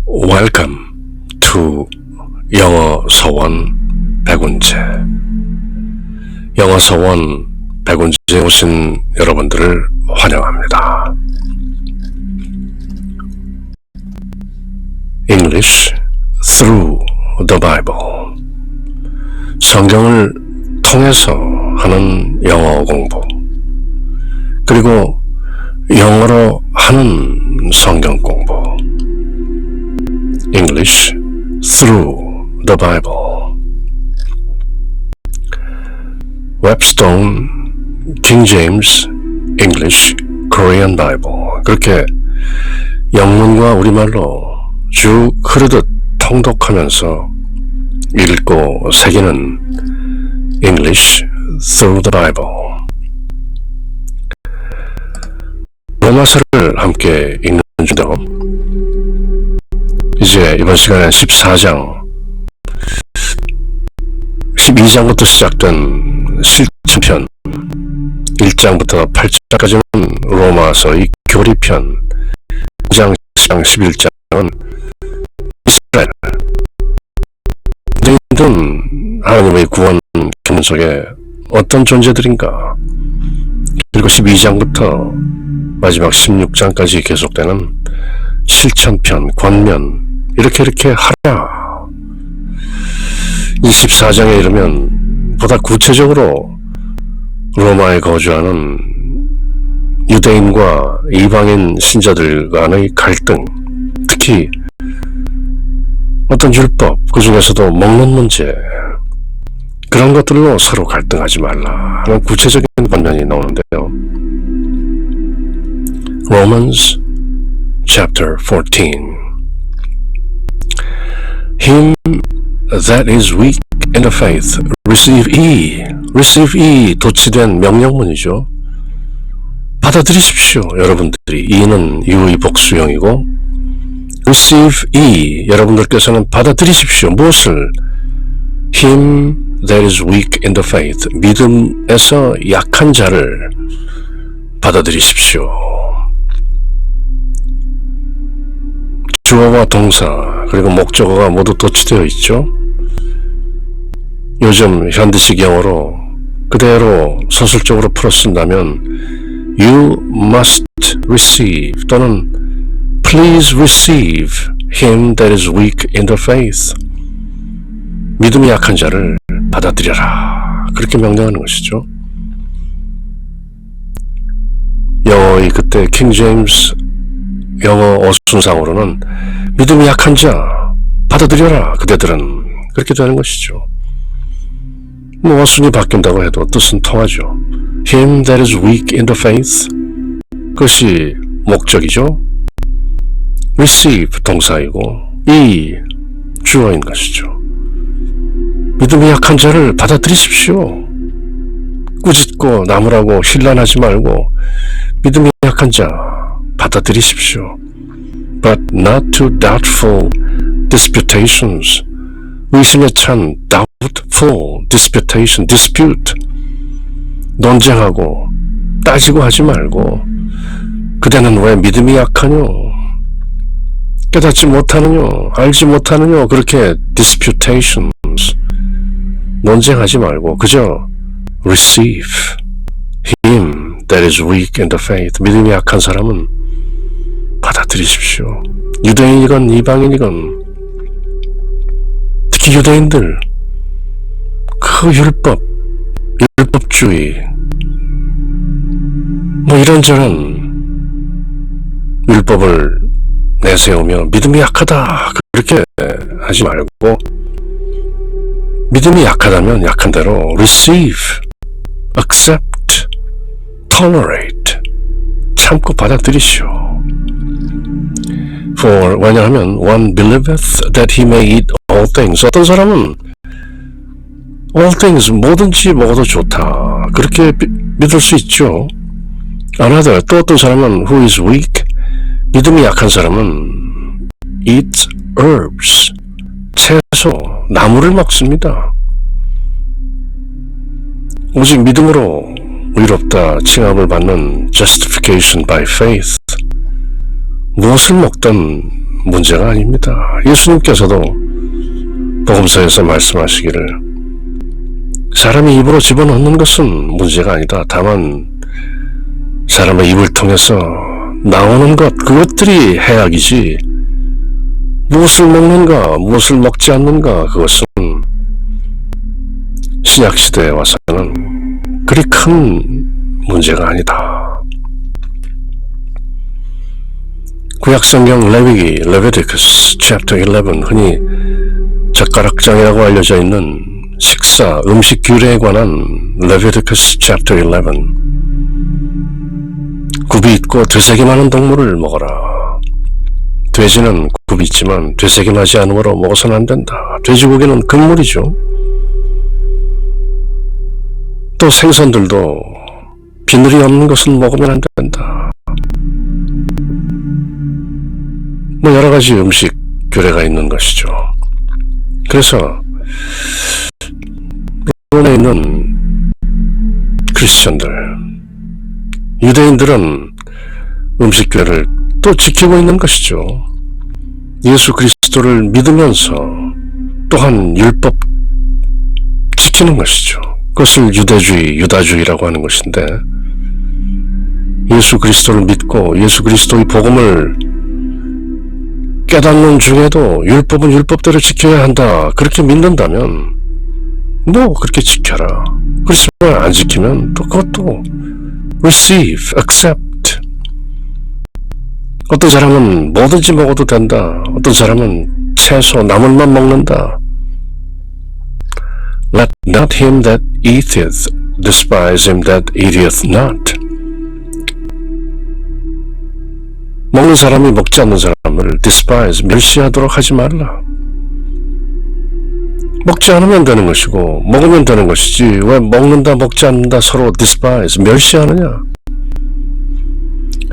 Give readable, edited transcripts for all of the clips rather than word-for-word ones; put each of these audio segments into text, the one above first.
Welcome to 영어 서원 백운재. 영어 서원 백운재에 오신 여러분들을 환영합니다. English through the Bible. 성경을 통해서 하는 영어 공부. 그리고 영어로 하는 성경 공부. English through the Bible. Webstone, King James, English, Korean Bible. 그렇게 영문과 우리말로 쭉 흐르듯 통독하면서 읽고 새기는 English through the Bible. 로마서를 함께 읽는 중인데요. 이제 이번 시간에 14장, 12장부터 시작된 실천편, 1장부터 8장까지는 로마서의 교리편, 9장, 10장, 11장은 이스라엘, 유대인들은 하나님의 구원 경륜 속에 어떤 존재들인가, 그리고 12장부터 마지막 16장까지 계속되는 실천편, 권면, 이렇게 하라. 이 14장에 이르면 보다 구체적으로 로마에 거주하는 유대인과 이방인 신자들 간의 갈등, 특히 어떤 율법, 그 중에서도 먹는 문제, 그런 것들로 서로 갈등하지 말라 하는 구체적인 권면이 나오는데요. Romans chapter 14. Him that is weak in the faith, receive ye, 도치된 명령문이죠. 받아들이십시오. 여러분들이, 이는 이의 복수형이고, receive ye, 여러분들께서는 받아들이십시오. 무엇을? Him that is weak in the faith, 믿음에서 약한 자를 받아들이십시오. 주어와 동사, 그리고 목적어가 모두 도치되어 있죠. 요즘 현대식 영어로 그대로 서술적으로 풀어 쓴다면 You must receive 또는 Please receive him that is weak in the faith. 믿음이 약한 자를 받아들여라. 그렇게 명령하는 것이죠. 영어의 그때 킹 제임스 영어 어순상으로는 믿음이 약한 자 받아들여라. 그대들은 그렇게 되는 것이죠. 뭐 어순이 바뀐다고 해도 뜻은 통하죠. Him that is weak in the faith, 그것이 목적이죠. Receive 동사이고 이 주어인 것이죠. 믿음이 약한 자를 받아들이십시오. 꾸짖고 나무라고 힐난하지 말고 믿음이 약한 자 받아들이십시오. But not to doubtful disputations. 의심에 찬 doubtful disputation, dispute. 논쟁하고 따지고 하지 말고 그대는 왜 믿음이 약하뇨? 깨닫지 못하느뇨? 알지 못하느뇨? 그렇게 disputations. 논쟁하지 말고 그저 receive him that is weak in the faith. 믿음이 약한 사람은 받아들이십시오. 유대인이건 이방인이건 특히 유대인들 그 율법주의 뭐 이런저런 율법을 내세우며 믿음이 약하다 그렇게 하지 말고 믿음이 약하다면 약한 대로 receive, accept, tolerate, 참고 받아들이시오. For, 왜냐하면 one believeth that he may eat all things. 어떤 사람은 all things, 뭐든지 먹어도 좋다. 그렇게 믿을 수 있죠. Another, 또 어떤 사람은 who is weak, 믿음이 약한 사람은 eats herbs, 채소, 나무를 먹습니다. 오직 믿음으로 의롭다 칭함을 받는 justification by faith. 무엇을 먹든 문제가 아닙니다. 예수님께서도 복음서에서 말씀하시기를 사람이 입으로 집어넣는 것은 문제가 아니다. 다만 사람의 입을 통해서 나오는 것, 그것들이 해악이지 무엇을 먹는가, 무엇을 먹지 않는가, 그것은 신약시대에 와서는 그리 큰 문제가 아니다. 구약성경 레비디쿠스 chapter 11, 흔히 젓가락장이라고 알려져 있는 식사, 음식 규례에 관한 레비디쿠스 chapter 11. 굽이 있고 되새김 많은 동물을 먹어라. 돼지는 굽이 있지만 되새김하지 않으므로 먹어서는 안 된다. 돼지고기는 금물이죠. 또 생선들도 비늘이 없는 것은 먹으면 안 된다. 뭐 여러 가지 음식 규례가 있는 것이죠. 그래서 로마에 있는 크리스천들, 유대인들은 음식 규례를 또 지키고 있는 것이죠. 예수 그리스도를 믿으면서 또한 율법 지키는 것이죠. 그것을 유다주의라고 하는 것인데, 예수 그리스도를 믿고 예수 그리스도의 복음을 깨닫는 중에도 율법은 율법대로 지켜야 한다, 그렇게 믿는다면 뭐 그렇게 지켜라. 그렇지만 안 지키면 또 그것도 receive, accept. 어떤 사람은 뭐든지 먹어도 된다. 어떤 사람은 채소, 나물만 먹는다. Let not him that eateth despise him that eateth not. 먹는 사람이 먹지 않는 사람을 despise, 멸시하도록 하지 말라. 먹지 않으면 되는 것이고 먹으면 되는 것이지 왜 먹는다 먹지 않는다 서로 despise, 멸시하느냐.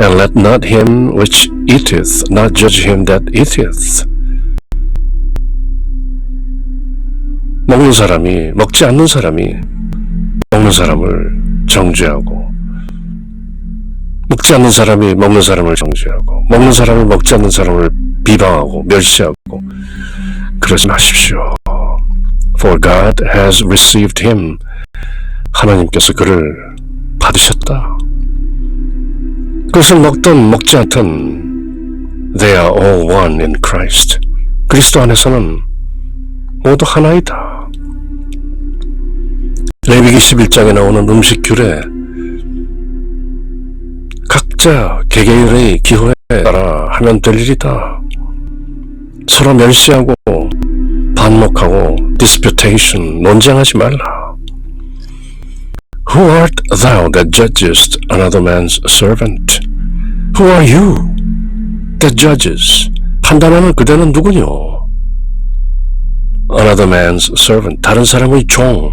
And let not him which eateth not judge him that eateth. 먹는 사람이 먹지 않는 사람이 먹는 사람을 정죄하고, 먹지 않는 사람이 먹는 사람을 정죄하고, 먹는 사람이 먹지 않는 사람을 비방하고 멸시하고 그러지 마십시오. For God has received him. 하나님께서 그를 받으셨다. 그것을 먹든 먹지 않든 They are all one in Christ. 그리스도 안에서는 모두 하나이다. 레위기 11장에 나오는 음식 규례, 각자 개개인의 기호에 따라 하면 될 일이다. 서로 멸시하고 반목하고 disputation, 논쟁하지 말라. Who art thou that judgest another man's servant? Who are you that judges? 판단하는 그대는 누구뇨? Another man's servant, 다른 사람의 종,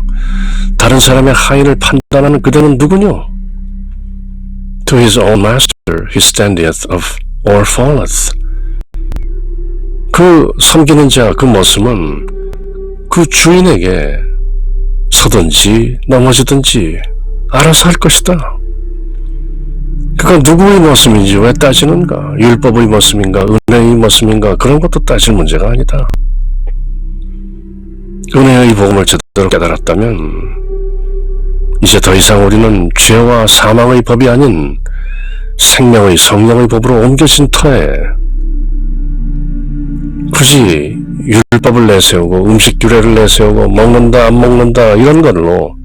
다른 사람의 하인을 판단하는 그대는 누구뇨? To his own master he standeth or falleth. 그 섬기는 자, 그 모습은 그 주인에게 서든지 넘어지든지 알아서 할 것이다. 그가 누구의 모습인지 왜 따지는가? 율법의 모습인가? 은혜의 모습인가? 그런 것도 따질 문제가 아니다. 은혜의 복음을 제대로 깨달았다면 이제 더 이상 우리는 죄와 사망의 법이 아닌 생명의 성령의 법으로 옮겨진 터에 굳이 율법을 내세우고 음식 규례를 내세우고 먹는다 안 먹는다 이런 걸로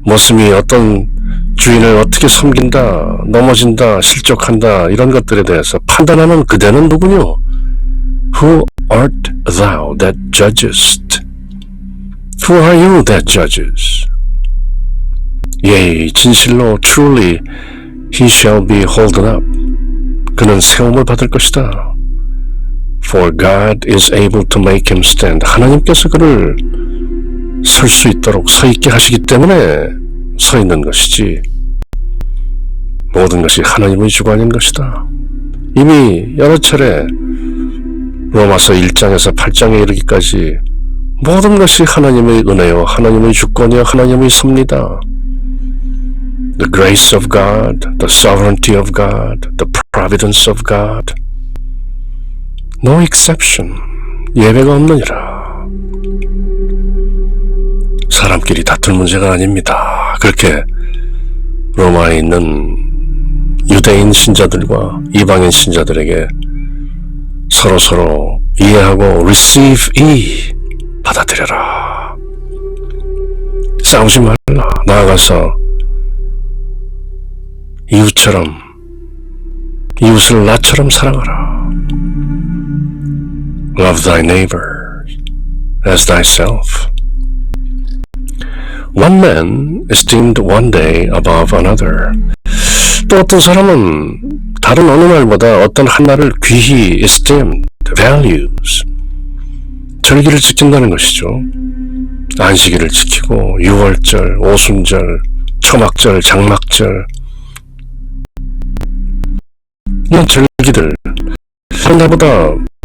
모습이 어떤 주인을 어떻게 섬긴다, 넘어진다, 실족한다 이런 것들에 대해서 판단하는 그대는 누구뇨? Who art thou that judgest? Who are you that judges? Yea, 진실로 truly he shall be holden up. 그는 세움을 받을 것이다. For God is able to make him stand. 하나님께서 그를 설 수 있도록 서 있게 하시기 때문에 서 있는 것이지 모든 것이 하나님의 주관인 것이다. 이미 여러 차례 로마서 1장에서 8장에 이르기까지 모든 것이 하나님의 은혜요, 하나님의 주권이요, 하나님의 섭니다. The grace of God, the sovereignty of God, the providence of God. No exception. 예외가 없느니라. 사람끼리 다툴 문제가 아닙니다. 그렇게 로마에 있는 유대인 신자들과 이방인 신자들에게 서로 이해하고 receive 받아들여라. 싸우지 말라. 나아가서 이웃을 나처럼 사랑하라. Love thy neighbor as thyself. One man esteemed one day above another. 또 어떤 사람은 다른 어느 날보다 어떤 한 날을 귀히 esteemed, values. 절기를 지킨다는 것이죠. 안식일을 지키고 유월절, 오순절, 초막절, 장막절 이런 절기들 한 날보다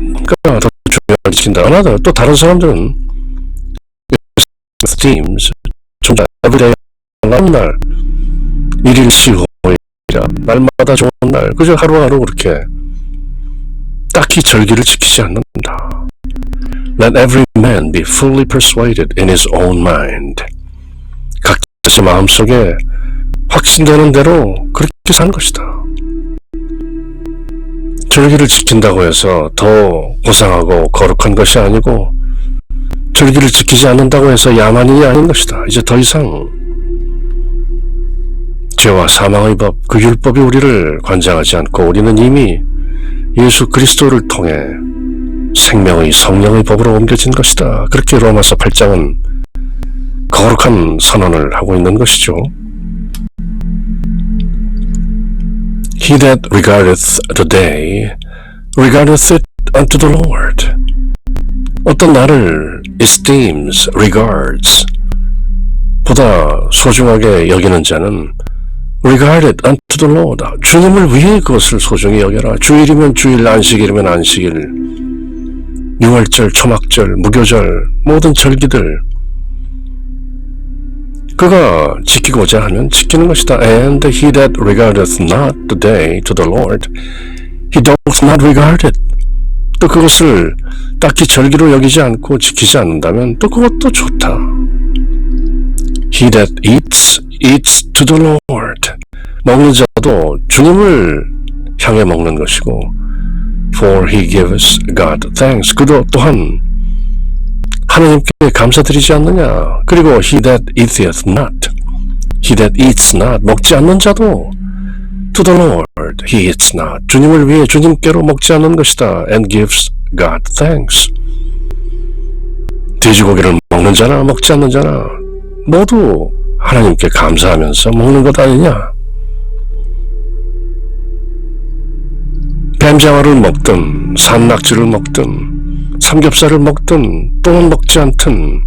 뭔가 더 중요하게 지킨다. 하나 또 다른 사람들은 esteems 존재 everyday 날 일일시 호일이라 날마다 좋은 날 그저 하루하루 그렇게 딱히 절기를 지키지 않는다. Let every man be fully persuaded in his own mind. 각자 마음속에 확신되는 대로 그렇게 사는 것이다. 절기를 지킨다고 해서 더 고상하고 거룩한 것이 아니고 절기를 지키지 않는다고 해서 야만인이 아닌 것이다. 이제 더 이상 죄와 사망의 법, 그 율법이 우리를 관장하지 않고 우리는 이미 예수 그리스도를 통해 생명의 성령의 법으로 옮겨진 것이다. 그렇게 로마서 8장은 거룩한 선언을 하고 있는 것이죠. He that regardeth the day regardeth it unto the Lord. 어떤 날을 esteems, regards 보다 소중하게 여기는 자는 regard it unto the Lord. 주님을 위해 그것을 소중히 여겨라. 주일이면 주일, 안식일이면 안식일, 유월절, 초막절, 무교절, 모든 절기들 그가 지키고자 하면 지키는 것이다. And he that regardeth not the day to the Lord, he doth not regard it. 또 그것을 딱히 절기로 여기지 않고 지키지 않는다면 또 그것도 좋다. He that eats to the Lord. 먹는 자도 주님을 향해 먹는 것이고 For he gives God thanks. 그도 또한 하나님께 감사드리지 않느냐. 그리고 he that eateth not. He that eats not. 먹지 않는 자도 to the Lord he eats not. 주님을 위해 주님께로 먹지 않는 것이다. And gives God thanks. 돼지고기를 먹는 자나 먹지 않는 자나 모두 하나님께 감사하면서 먹는 것 아니냐. 뱀장어를 먹든 산낙지를 먹든 삼겹살을 먹든 또는 먹지 않든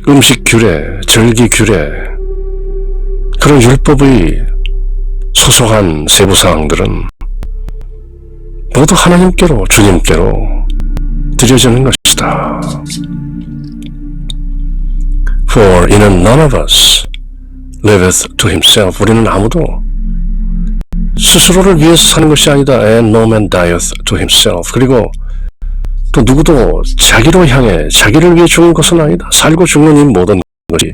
음식 규례, 절기 규례 그런 율법의 소소한 세부사항들은 모두 하나님께로 주님께로 드려지는 것이다. For in none of us liveth to himself. 우리는 아무도 스스로를 위해서 사는 것이 아니다. And no man dieth to himself. 그리고 또 누구도 자기로 향해 자기를 위해 죽는 것은 아니다. 살고 죽는 이 모든 것이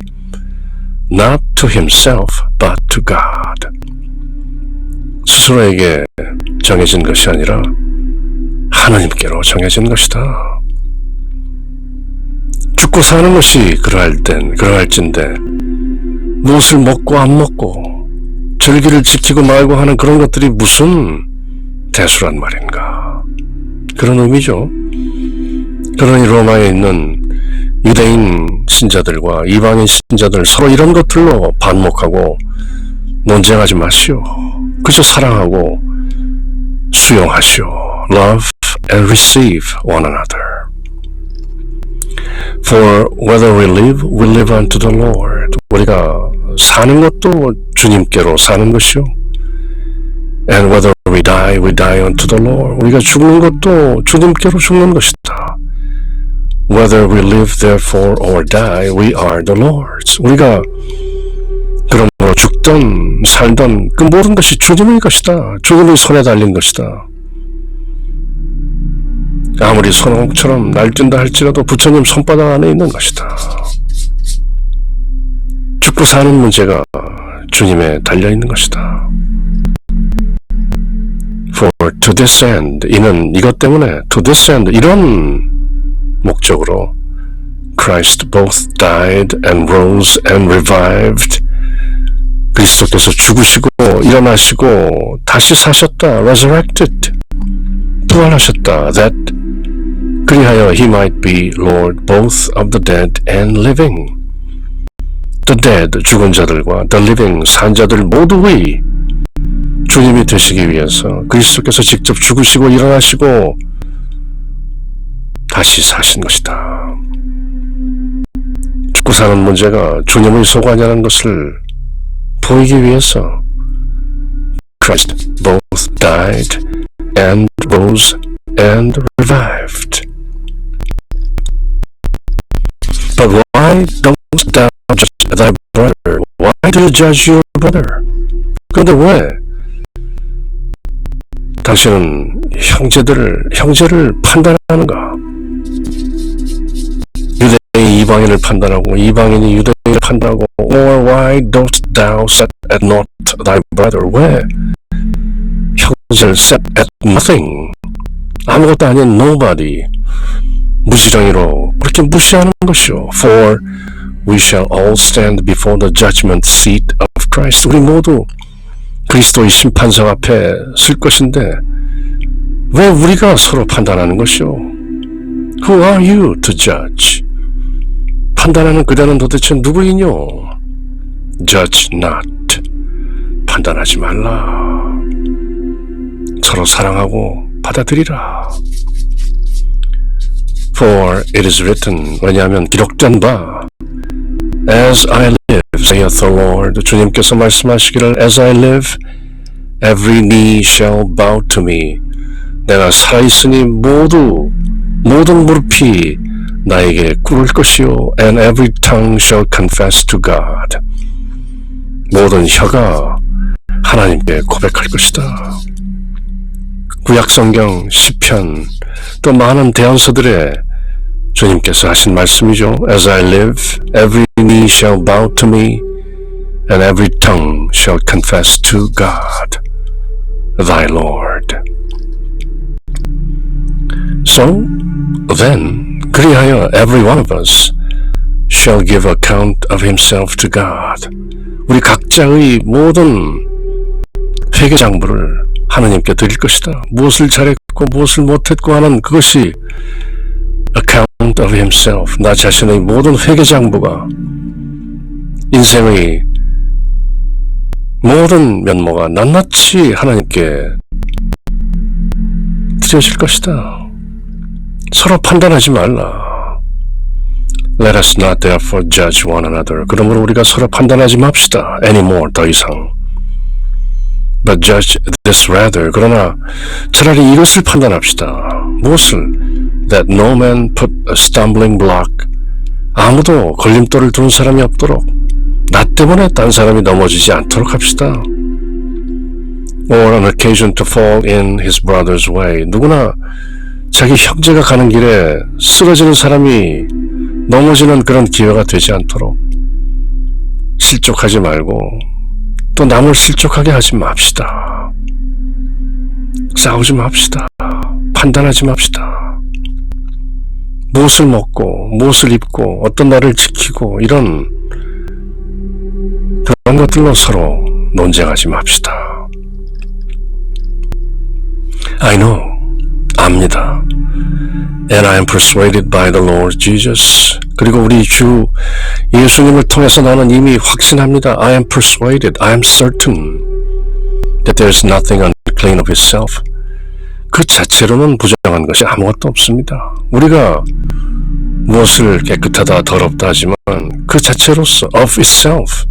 not to himself but to God. 스스로에게 정해진 것이 아니라 하나님께로 정해진 것이다. 죽고 사는 것이 그러할진데 무엇을 먹고 안 먹고 절기를 지키고 말고 하는 그런 것들이 무슨 대수란 말인가. 그런 의미죠. 그러니 로마에 있는 유대인 신자들과 이방인 신자들 서로 이런 것들로 반목하고 논쟁하지 마시오. 그저 사랑하고 수용하시오. Love and receive one another. For whether we live unto the Lord. 우리가 사는 것도 주님께로 사는 것이요. And whether we die unto the Lord. 우리가 죽는 것도 주님께로 죽는 것이다. Whether we live therefore or die, we are the Lord's. 우리가 그러므로 죽든 살든 그 모든 것이 주님의 것이다. 주님의 손에 달린 것이다. 아무리 손오공처럼 날뛴다 할지라도 부처님 손바닥 안에 있는 것이다. 죽고 사는 문제가 주님에 달려있는 것이다. For to this end, 이는 이것 때문에 to this end, 이런 목적으로 Christ both died and rose and revived. 그리스도께서 죽으시고 일어나시고 다시 사셨다. resurrected. 부활하셨다. that 그리하여 he might be Lord both of the dead and living. The dead, 죽은 자들과 the living, 산 자들 모두의 주님이 되시기 위해서 그리스도께서 직접 죽으시고 일어나시고 다시 사신 것이다. 죽고 사는 문제가 주님의 소관이라는 것을 보이기 위해서 Christ both died and rose and revived. But why dost thou judge thy brother? Why do you judge your brother? 그런데 왜 당신은 형제를 판단하는가? 유대인이 이방인을 판단하고 이방인이 유대인을 판단하고 Or why dost thou set at naught thy brother? 왜 형제를 set at nothing? 아무것도 아닌 nobody, 무지렁이로 그렇게 무시하는 것이요. For we shall all stand before the judgment seat of Christ. 우리 모두 그리스도의 심판석 앞에 설 것인데 왜 우리가 서로 판단하는 것이요? Who are you to judge? 판단하는 그대는 도대체 누구이뇨? Judge not. 판단하지 말라. 서로 사랑하고 받아들이라. For it is written, 왜냐하면 기록된 바 As I live, saith the Lord, 주님께서 말씀하시기를 As I live, every knee shall bow to me. 내가 살아있으니 모든 무릎이 나에게 꿇을 것이요 And every tongue shall confess to God. 모든 혀가 하나님께 고백할 것이다. 구약성경, 시편, 또 많은 대언서들에 주님께서 하신 말씀이죠. As I live, every knee shall bow to me, and every tongue shall confess to God, thy Lord. So, then, 그리하여 every one of us shall give account of himself to God. 우리 각자의 모든 회개장부를 하나님께 드릴 것이다. 무엇을 잘했고 무엇을 못했고 하는 그것이 account of himself, 나 자신의 모든 회개장부가 인생의 모든 면모가 낱낱이 하나님께 드려질 것이다. 서로 판단하지 말라. Let us not therefore judge one another. 그러므로 우리가 서로 판단하지 맙시다. anymore, 더 이상. But judge this rather. 그러나 차라리 이것을 판단합시다. 무엇을? That no man put a stumbling block. 아무도 걸림돌을 두는 사람이 없도록 나 때문에 딴 사람이 넘어지지 않도록 합시다. Or an occasion to fall in his brother's way. 누구나 자기 형제가 가는 길에 쓰러지는 사람이 넘어지는 그런 기회가 되지 않도록 실족하지 말고 또 남을 실족하게 하지 맙시다. 싸우지 맙시다. 판단하지 맙시다. 무엇을 먹고 무엇을 입고 어떤 날을 지키고 이런 그런 것들로 서로 논쟁하지 맙시다. I know, 압니다. And I am persuaded by the Lord Jesus. 그리고 우리 주 예수님을 통해서 나는 이미 확신합니다. I am persuaded, I am certain that there is nothing unclean of itself. 그 자체로는 부정한 것이 아무것도 없습니다. 우리가 무엇을 깨끗하다 더럽다 하지만 그 자체로서 of itself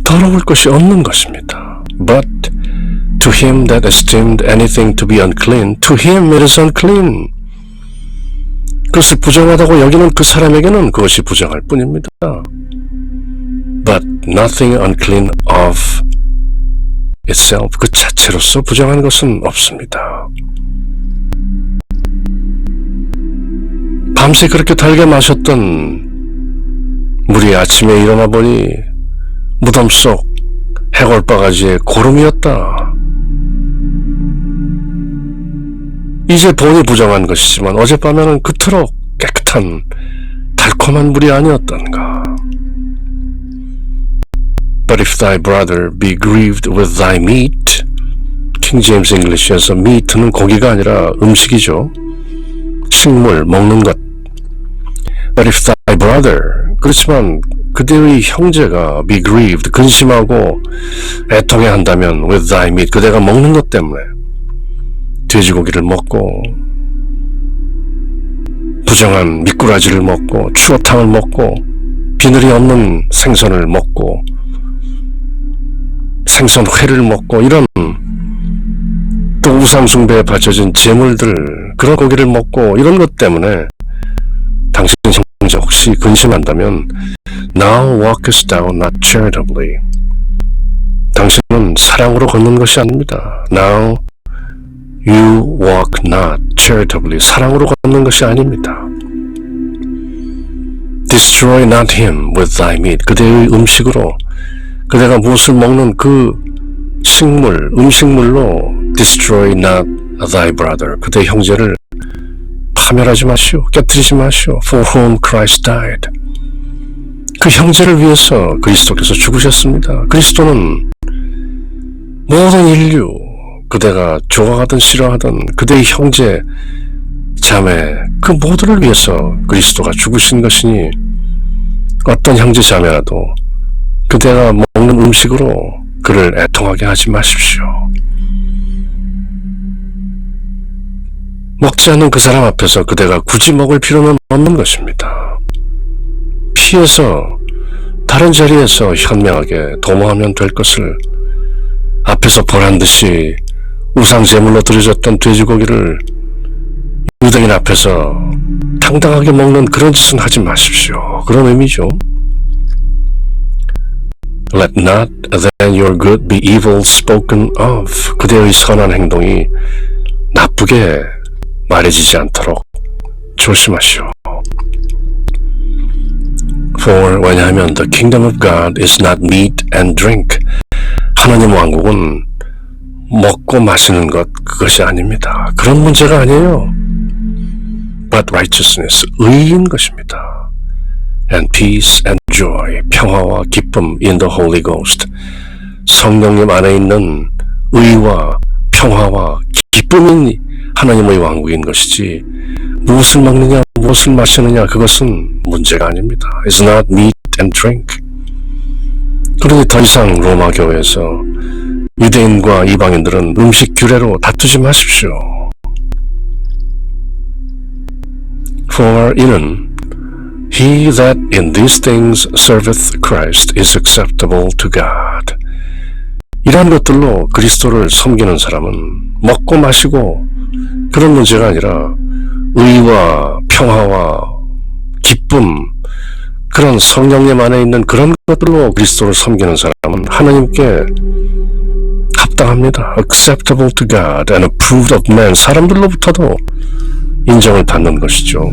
더러울 것이 없는 것입니다. But to him that esteemed anything to be unclean, to him it is unclean. 그것을 부정하다고 여기는 그 사람에게는 그것이 부정할 뿐입니다. But nothing unclean of itself, 그 자체로서 부정한 것은 없습니다. 밤새 그렇게 달게 마셨던 물이 아침에 일어나 보니 무덤 속 해골바가지의 고름이었다. 이제 본이 부정한 것이지만 어젯밤에는 그토록 깨끗한 달콤한 물이 아니었던가. But if thy brother be grieved with thy meat, 킹 제임스 잉글리시에서 meat는 고기가 아니라 음식이죠. 식물, 먹는 것. But if thy brother, 그렇지만 그대의 형제가 be grieved, 근심하고 애통해한다면 with thy meat, 그대가 먹는 것 때문에 돼지고기를 먹고 부정한 미꾸라지를 먹고 추어탕을 먹고 비늘이 없는 생선을 먹고 생선회를 먹고 이런 또 우상숭배에 바쳐진 재물들 그런 고기를 먹고 이런 것 때문에 당신 형제 혹시 근심한다면 Now walkest thou not charitably. 당신은 사랑으로 걷는 것이 아닙니다. Now you walk not charitably. 사랑으로 걷는 것이 아닙니다. Destroy not him with thy meat. 그대의 음식으로 그대가 무엇을 먹는 그 식물, 음식물로 destroy not thy brother. 그대 형제를 파멸하지 마시오. 깨뜨리지 마시오. For whom Christ died. 그 형제를 위해서 그리스도께서 죽으셨습니다. 그리스도는 모든 인류, 그대가 좋아하든 싫어하든 그대의 형제, 자매, 그 모두를 위해서 그리스도가 죽으신 것이니 어떤 형제 자매라도 그대가 먹는 음식으로 그를 애통하게 하지 마십시오. 먹지 않는 그 사람 앞에서 그대가 굳이 먹을 필요는 없는 것입니다. 피해서 다른 자리에서 현명하게 도모하면 될 것을 앞에서 보란듯이 우상제물로 드려졌던 돼지고기를 유대인 앞에서 당당하게 먹는 그런 짓은 하지 마십시오. 그런 의미죠. Let not then your good be evil spoken of. 그대의 선한 행동이 나쁘게 말해지지 않도록 조심하시오. For 왜냐하면 the kingdom of God is not meat and drink. 하나님 왕국은 먹고 마시는 것 그것이 아닙니다. 그런 문제가 아니에요. But righteousness, 의인 것입니다. And peace and joy, 평화와 기쁨 in the Holy Ghost. 성령님 안에 있는 의와 평화와 기쁨이 하나님의 왕국인 것이지 무엇을 먹느냐 무엇을 마시느냐 그것은 문제가 아닙니다. It's not meat and drink. 그러니 더 이상 로마 교회에서 유대인과 이방인들은 음식 규례로 다투지 마십시오. For 이는 He that in these things serveth Christ is acceptable to God. 이러한 것들로 그리스도를 섬기는 사람은 먹고 마시고 그런 문제가 아니라 의와 평화와 기쁨 그런 성령님 안에 있는 그런 것들로 그리스도를 섬기는 사람은 하나님께 합당합니다. Acceptable to God and approved of men. 사람들로부터도 인정을 받는 것이죠.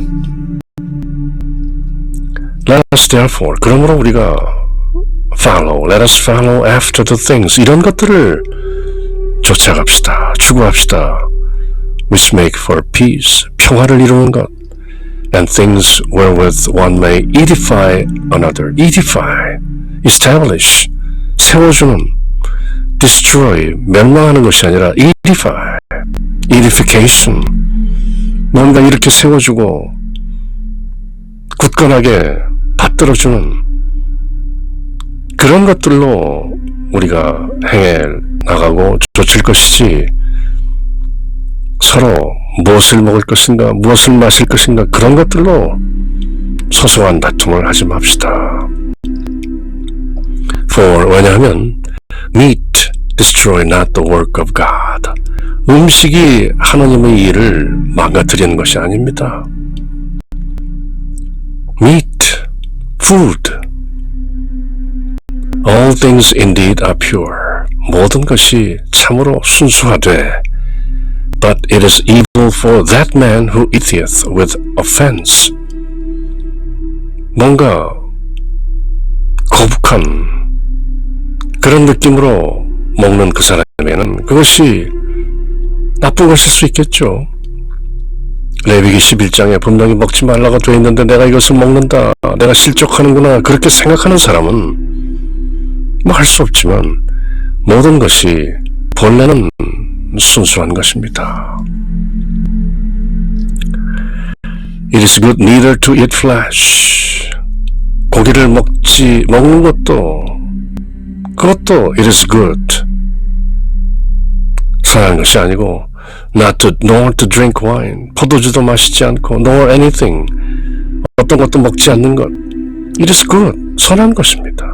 Let us therefore, 그러므로 우리가 let us follow after the things. 이런 것들을 쫓아갑시다. 추구합시다. Which make for peace. 평화를 이루는 것. And things wherewith one may edify another. Edify. Establish. 세워주는. Destroy. 멸망하는 것이 아니라 edify. Edification. 뭔가 이렇게 세워주고 굳건하게 받들어주는 그런 것들로 우리가 행해 나가고 쫓을 것이지 서로 무엇을 먹을 것인가 무엇을 마실 것인가 그런 것들로 소소한 다툼을 하지 맙시다. For 왜냐하면 meat destroy not the work of God. 음식이 하나님의 일을 망가뜨리는 것이 아닙니다. Meat, food. All things indeed are pure. 모든 것이 참으로 순수하되 But it is evil for that man who eateth with offense. 뭔가 거북한 그런 느낌으로 먹는 그 사람에게는 그것이 나쁜 것일 수 있겠죠. 레위기 11장에 분명히 먹지 말라고 되어 있는데 내가 이것을 먹는다, 내가 실족하는구나, 그렇게 생각하는 사람은 뭐 할 수 없지만 모든 것이 본래는 순수한 것입니다. It is good neither to eat flesh. 고기를 먹는 것도 그것도 it is good. 선한 것이 아니고 nor to drink wine. 포도주도 마시지 않고 nor anything. 어떤 것도 먹지 않는 것. It is good. 선한 것입니다.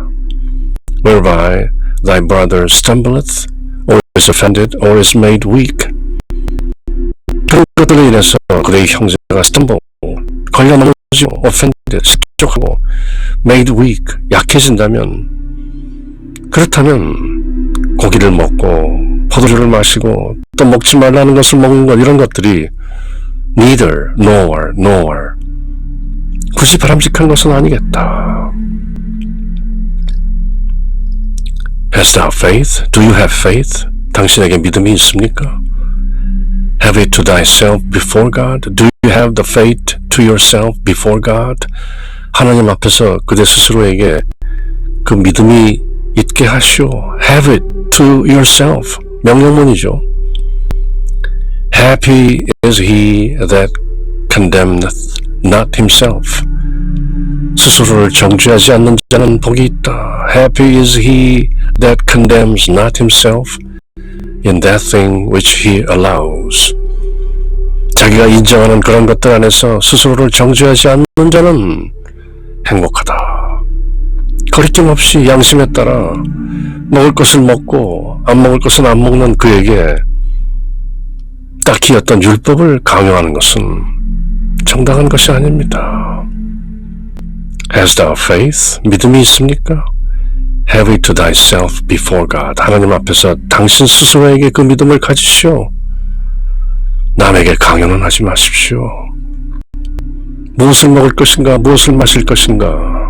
Whereby thy brother stumbleth or is offended or is made weak. 그런 것들로 인해서 그의 형제가 stumble, 걸려 넘어지고 offended, 실족하고 made weak, 약해진다면, 그렇다면 고기를 먹고 포도주를 마시고 또 먹지 말라는 것을 먹는 것, 이런 것들이 neither, nor 굳이 바람직한 것은 아니겠다. Hast thou faith? Do you have faith? 당신에게 믿음이 있습니까? Have it to thyself before God? Do you have the faith to yourself before God? 하나님 앞에서 그대 스스로에게 그 믿음이 있게 하시오. Have it to yourself. 명령문이죠. Happy is he that condemneth not himself. 스스로를 정죄하지 않는 자는 복이 있다. Happy is he that condemns not himself in that thing which he allows. 자기가 인정하는 그런 것들 안에서 스스로를 정죄하지 않는 자는 행복하다. 거리낌 없이 양심에 따라 먹을 것을 먹고 안 먹을 것은 안 먹는 그에게 딱히 어떤 율법을 강요하는 것은 정당한 것이 아닙니다. Has thou faith? 믿음이 있습니까? Have it to thyself before God. 하나님 앞에서 당신 스스로에게 그 믿음을 가지시오. 남에게 강요는 하지 마십시오. 무엇을 먹을 것인가, 무엇을 마실 것인가.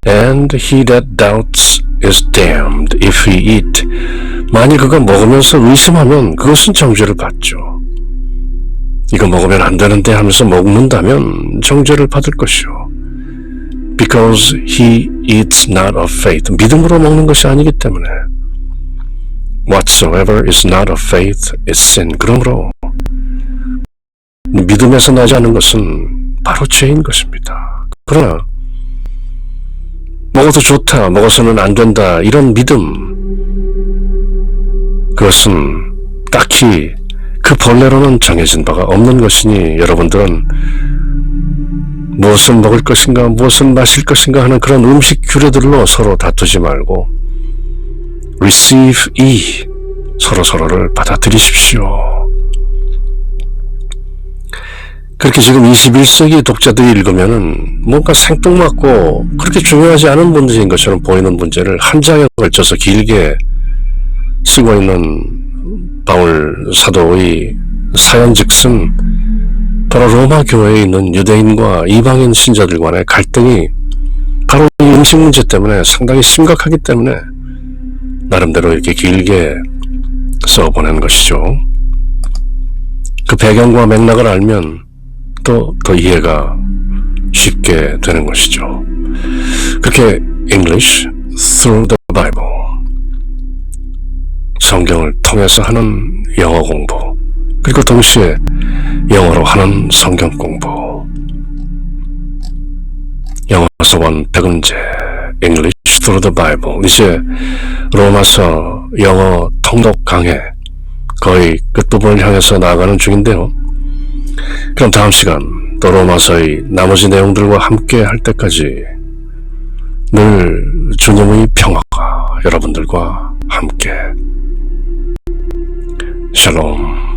And he that doubts is damned if he eat. 만일 그가 먹으면서 의심하면 그것은 정죄를 받죠. 이거 먹으면 안 되는데 하면서 먹는다면 정죄를 받을 것이요. Because he eats not of faith. 믿음으로 먹는 것이 아니기 때문에. Whatsoever is not of faith is sin. 그러므로 믿음에서 나지 않는 것은 바로 죄인 것입니다. 그러나 먹어도 좋다, 먹어서는 안 된다, 이런 믿음, 그것은 딱히 그 본래로는 정해진 바가 없는 것이니 여러분들은 무엇을 먹을 것인가, 무엇을 마실 것인가 하는 그런 음식 규례들로 서로 다투지 말고 receive ye, 서로를 받아들이십시오. 그렇게 지금 21세기 독자들이 읽으면은 뭔가 생뚱맞고 그렇게 중요하지 않은 문제인 것처럼 보이는 문제를 한 장에 걸쳐서 길게 쓰고 있는 바울 사도의 사연즉슨 바로 로마 교회에 있는 유대인과 이방인 신자들 간의 갈등이 바로 이 음식 문제 때문에 상당히 심각하기 때문에 나름대로 이렇게 길게 써보낸 것이죠. 그 배경과 맥락을 알면 또 더 이해가 쉽게 되는 것이죠. 그렇게 English through the Bible, 성경을 통해서 하는 영어 공부, 그리고 동시에 영어로 하는 성경 공부, 영어서 원 백은재 English through the Bible. 이제 로마서 영어 통독 강해 거의 끝부분을 향해서 나아가는 중인데요. 그럼 다음 시간 또 로마서의 나머지 내용들과 함께 할 때까지 늘 주님의 평화가 여러분들과 함께. 샬롬.